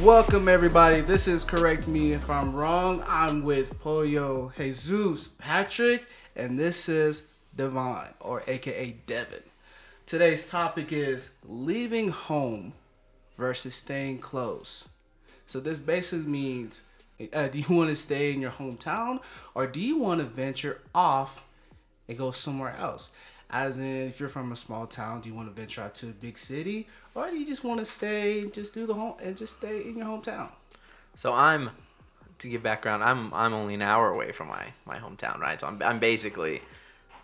Welcome everybody. This is Correct Me If I'm Wrong. I'm with Pollo, Jesus, Patrick, and this is Devon, or aka Devin. Today's topic is leaving home versus staying close. So this basically means, do you want to stay in your hometown or do you want to venture off and go somewhere else? As in, if you're from a small town, do you want to venture out to a big city, or do you just want to stay, just do the home, and just stay in your hometown? So to give background, I'm only an hour away from my hometown, right? So I'm basically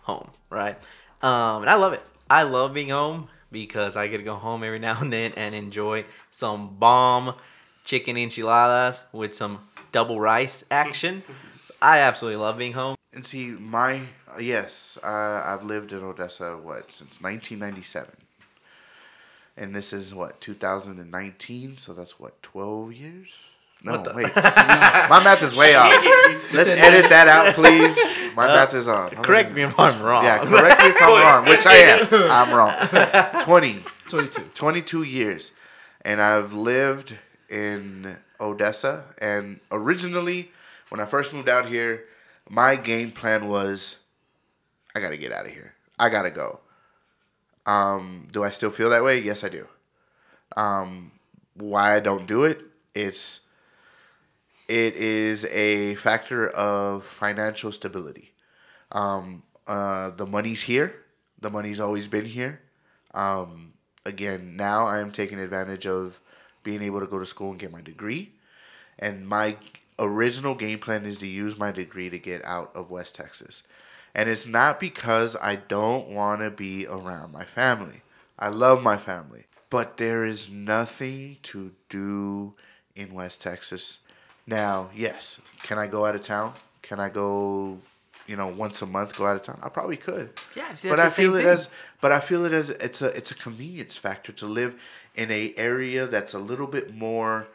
home, right? And I love it. I love being home because I get to go home every now and then and enjoy some bomb chicken enchiladas with some double rice action. So I absolutely love being home. And see, I've lived in Odessa, since 1997. And this is, 2019, so that's, 12 years? No, wait. My math is way off. Let's edit that out, please. My math is off. Correct me if I'm wrong. Yeah, correct me if I'm wrong, which I am. I'm wrong. 22 years. And I've lived in Odessa. And originally, when I first moved out here, my game plan was, I got to get out of here. I got to go. Do I still feel that way? Yes, I do. Why I don't do it? It is a factor of financial stability. The money's here. The money's always been here. Again, now I am taking advantage of being able to go to school and get my degree. And my original game plan is to use my degree to get out of West Texas. And it's not because I don't want to be around my family. I love my family. But there is nothing to do in West Texas. Now, yes, can I go out of town? Can I go, once a month go out of town? I probably could. Yeah, see, but I feel it as it's a convenience factor to live in a area that's a little bit more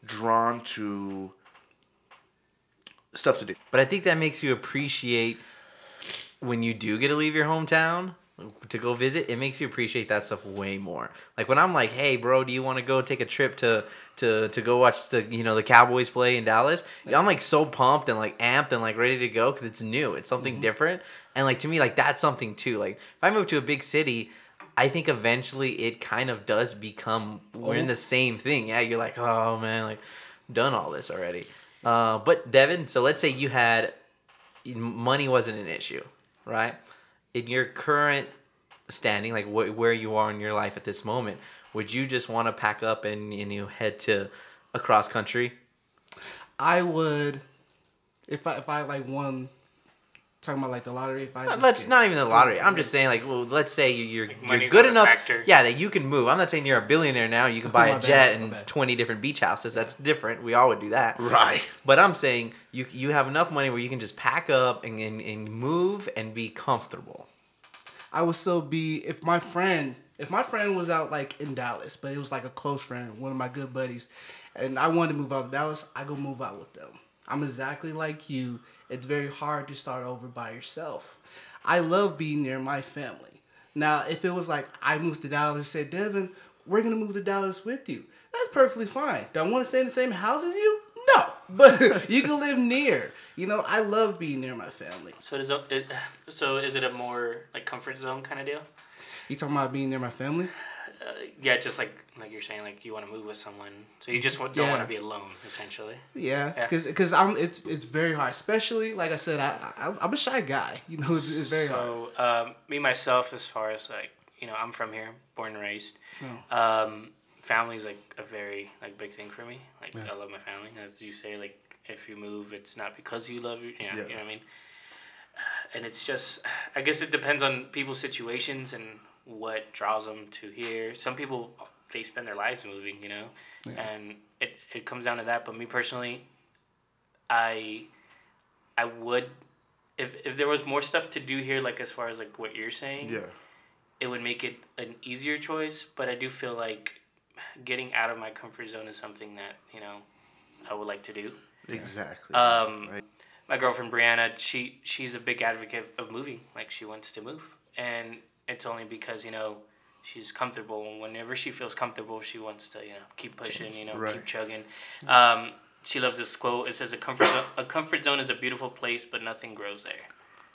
drawn to stuff to do. But I think that makes you appreciate when you do get to leave your hometown to go visit. It makes you appreciate that stuff way more. Like when I'm like, hey, bro, do you want to go take a trip to go watch the Cowboys play in Dallas? I'm like so pumped and like amped and like ready to go because it's new. It's something different. And like to me, like that's something too. Like if I move to a big city, I think eventually it kind of does become we're in the same thing. Yeah, you're like, oh man, like done all this already. But Devin, so let's say you had money wasn't an issue, right? In your current standing, like where you are in your life at this moment, would you just want to pack up and you head to across country? I would, if I like won. Talking about like the lottery, Let's not even the lottery. I'm just saying like, well, let's say you're Money's good not a enough, factor. yeah, that you can move. I'm not saying you're a billionaire now. You can buy a jet and 20 different beach houses. That's different. We all would do that, Right. But I'm saying you have enough money where you can just pack up and move and be comfortable. I would still be if my friend was out like in Dallas, but it was like a close friend, one of my good buddies, and I wanted to move out of Dallas, I go move out with them. I'm exactly like you. It's very hard to start over by yourself. I love being near my family. Now, if it was like I moved to Dallas and said, Devin, we're going to move to Dallas with you, that's perfectly fine. Do I want to stay in the same house as you? No. But you can live near. I love being near my family. So is it a more like comfort zone kind of deal? You talking about being near my family? Yeah, just like you're saying, like you want to move with someone, so you just don't want to be alone, essentially. Yeah, because it's very hard, especially like I said, I'm a shy guy. It's very hard. So me myself, as far as like I'm from here, born and raised. Oh. Family's like a very like big thing for me. Like I love my family, as you say. Like if you move, it's not because you love you know what I mean. And it's just, I guess it depends on people's situations and what draws them to here. Some people, they spend their lives moving, and it comes down to that. But me personally, I would, if there was more stuff to do here, like as far as like what you're saying, it would make it an easier choice. But I do feel like getting out of my comfort zone is something that I would like to do. Exactly. My girlfriend Brianna, she's a big advocate of moving. Like she wants to move, and it's only because she's comfortable. Whenever she feels comfortable, she wants to keep pushing, Right. keep chugging. She loves this quote. It says, a comfort zone is a beautiful place, but nothing grows there."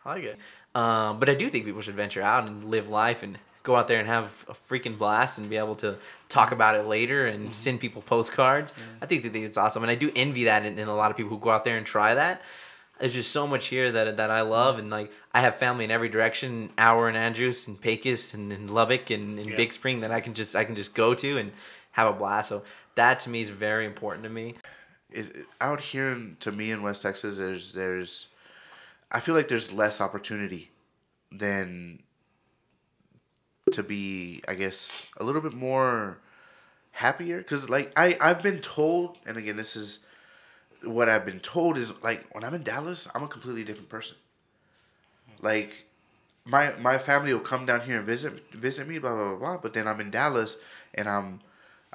I like it. But I do think people should venture out and live life and go out there and have a freaking blast and be able to talk about it later and send people postcards. I think it's awesome. And I do envy that in a lot of people who go out there and try that. There's just so much here that I love. And like, I have family in every direction, Hour and Andrews and Pecos and in Lubbock and in Big Spring that I can just go to and have a blast. So that to me is very important to me. Out here to me in West Texas, there's I feel like there's less opportunity than to be, I guess, a little bit more happier. Because like I've been told, and again, this is what I've been told, is like when I'm in Dallas, I'm a completely different person. Like my family will come down here and visit me, blah blah blah blah. But then I'm in Dallas, and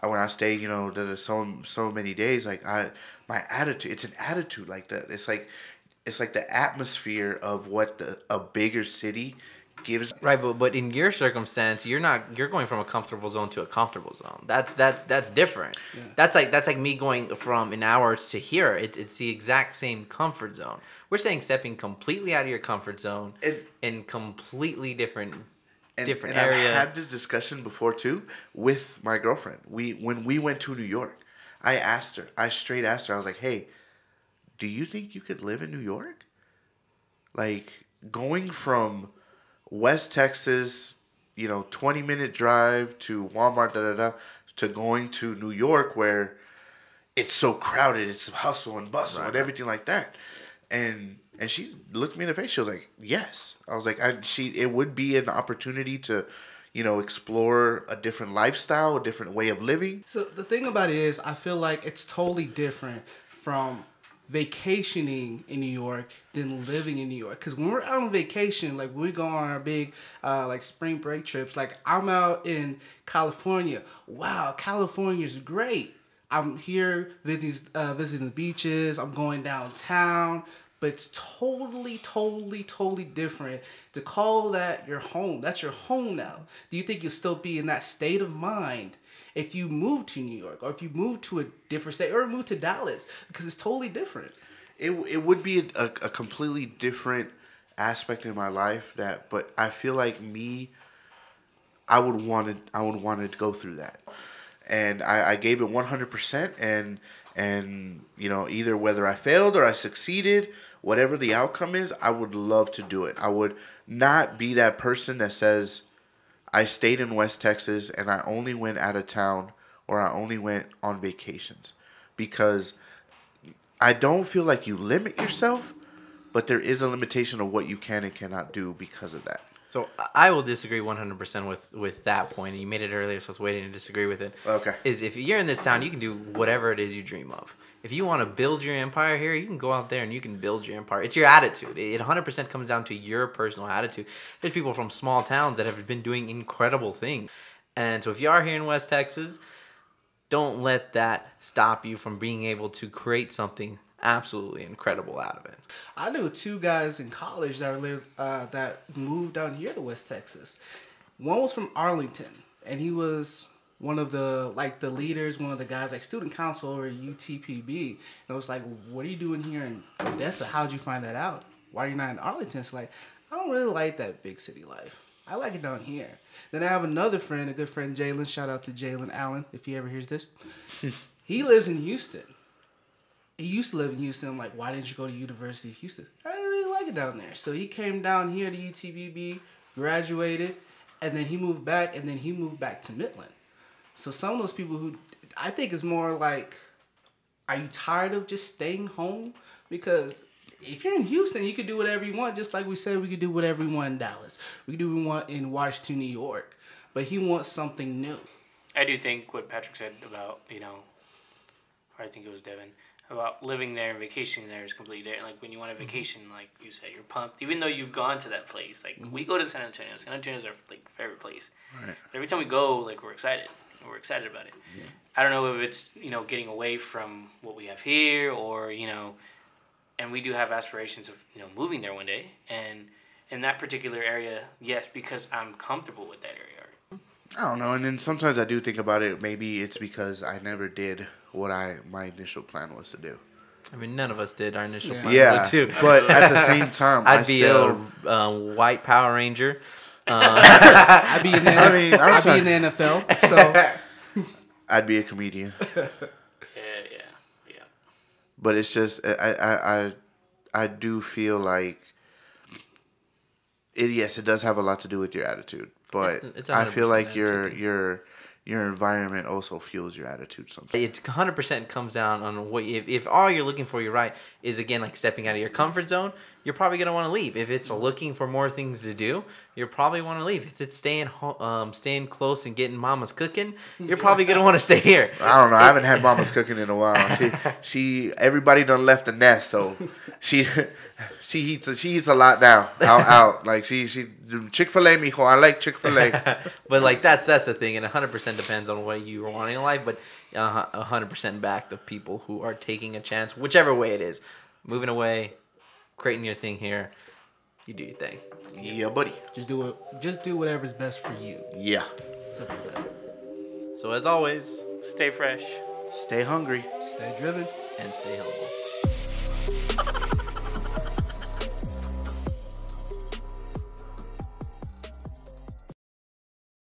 when I stay, there's so many days, like my attitude, it's an attitude like that. It's like the atmosphere of what a bigger city gives. Right, but in your circumstance, you're going from a comfortable zone to a comfortable zone. That's different. Yeah. That's like me going from an hour to here. It's the exact same comfort zone. We're saying stepping completely out of your comfort zone in completely different area. I've had this discussion before too with my girlfriend. When we went to New York, I straight asked her, I was like, "Hey, do you think you could live in New York?" Like going from West Texas, 20-minute drive to Walmart, to going to New York where it's so crowded, it's hustle and bustle and everything like that. And she looked me in the face. She was like, "Yes." I was like, it would be an opportunity to, explore a different lifestyle, a different way of living. So the thing about it is, I feel like it's totally different from vacationing in New York than living in New York. Because when we're out on vacation, like when we go on our big like spring break trips, like I'm out in California. Wow, California's great. I'm here visiting the beaches. I'm going downtown. But it's totally, totally, totally different to call that your home. That's your home now. Do you think you'll still be in that state of mind if you move to New York, or if you move to a different state, or move to Dallas? Because it's totally different. It would be a completely different aspect in my life, but I feel like I would want to go through that. And I gave it 100%, and either whether I failed or I succeeded, whatever the outcome is, I would love to do it. I would not be that person that says, "I stayed in West Texas and I only went out of town, or I only went on vacations," because I don't feel like you limit yourself, but there is a limitation of what you can and cannot do because of that. So I will disagree 100% with that point. And you made it earlier, so I was waiting to disagree with it. Okay. Is if you're in this town, you can do whatever it is you dream of. If you want to build your empire here, you can go out there and you can build your empire. It's your attitude. It 100% comes down to your personal attitude. There's people from small towns that have been doing incredible things. And so if you are here in West Texas, don't let that stop you from being able to create something absolutely incredible out of it. I knew two guys in college that moved down here to West Texas. One was from Arlington, and he was one of the leaders, one of the guys, like student council over at UTPB. And I was like, "What are you doing here in Odessa? How'd you find that out? Why are you not in Arlington?" It's like, I don't really like that big city life. I like it down here. Then I have another friend, a good friend, Jalen. Shout out to Jalen Allen, if he ever hears this. He lives in Houston. He used to live in Houston. I'm like, "Why didn't you go to University of Houston?" I didn't really like it down there. So he came down here to UTBB, graduated, and then he moved back, to Midland. So some of those people who, I think is more like, are you tired of just staying home? Because if you're in Houston, you can do whatever you want. Just like we said, we could do whatever we want in Dallas. We could do what we want in Washington, New York. But he wants something new. I do think what Patrick said about, or I think it was Devin, about living there and vacationing there is completely different. Like when you want a vacation, like you said, you're pumped. Even though you've gone to that place. Like we go to San Antonio. San Antonio is our favorite place. Right. But every time we go, like we're excited. And we're excited about it. Yeah. I don't know if it's, getting away from what we have here or, and we do have aspirations of, moving there one day. And in that particular area, yes, because I'm comfortable with that area. I don't know. And then sometimes I do think about it. Maybe it's because I never did what my initial plan was to do. I mean, none of us did our initial plan. Yeah, Too. but at the same time, I'd be a white Power Ranger. I'd be in the, I'd be talking- in the NFL. So I'd be a comedian. Yeah. But it's just I do feel like yes, it does have a lot to do with your attitude. But It's I feel 100% like attitude. your environment also fuels your attitude sometimes. It's 100% comes down on what if all you're looking for, you're right, is again like stepping out of your comfort zone. You're probably gonna want to leave. If it's looking for more things to do, you're probably want to leave. If it's staying close and getting mama's cooking, you're probably gonna want to stay here. I don't know. I haven't had mama's cooking in a while. She everybody done left the nest, so she eats a lot now. Out like she Chick-fil-A, mijo. I like Chick-fil-A. But like that's the thing, and 100% depends on what you are wanting in life. But 100% back the people who are taking a chance, whichever way it is, moving away, creating your thing here. You do your thing. Yeah, buddy. just do it. Just do whatever's best for you. Yeah. Simple as that. So as always, Stay fresh. Stay hungry. Stay driven. and stay humble.